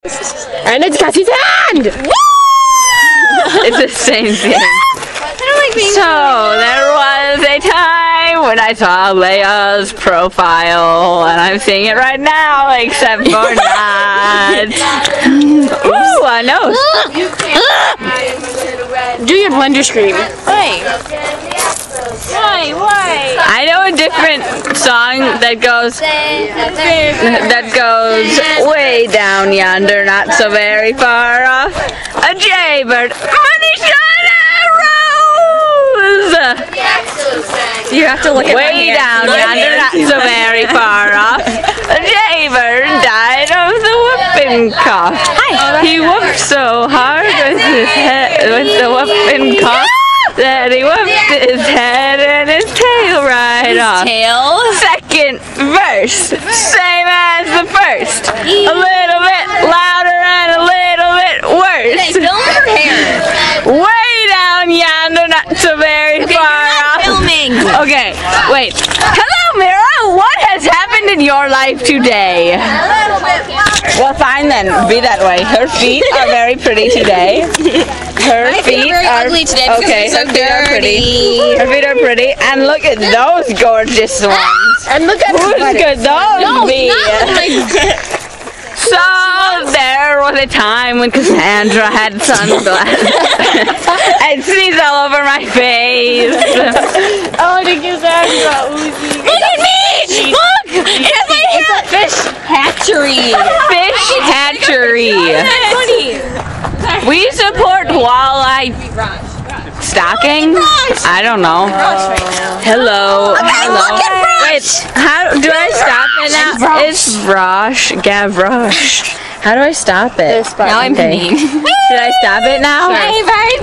And it's Kassie's hand! It's the same thing. So, there was a time when I saw Leia's profile, and I'm seeing it right now, except for not. Ooh, a nose. Do your blender scream. Why? I know a different song that goes way down yonder, not so very far off. A jaybird, money shot arrows. You have to look at Way down yonder, not so very far off. A jaybird died of the whooping cough. He whooped so hard with his head, with the whooping cough, that he whooped his head and his tail right off. Tail? Second verse, same as the first. A little bit louder and a little bit worse. Hey, film her hair. Way down yonder, not so very far off. Filming. Okay, wait. Hello, Meera. What has happened in your life today? Well, fine then. Be that way. Her feet are very pretty today. Her feet are ugly today. Okay. Her feet are pretty. Her feet are pretty. And look at those gorgeous ones. And look at Who could those be? So there was a time when Cassandra had sunglasses and sneezed all over my face. Oh, the Cassandra Uzi. Look at me! Look! It's my hair! It's a Fish Hatchery. Fish Hatchery. We support walleye stocking. I don't know. Hello. Hello. Wait, how do I stop it now? It's Gavroche. How do I stop it? Now I'm peeing. Should I stop it now? Jaybird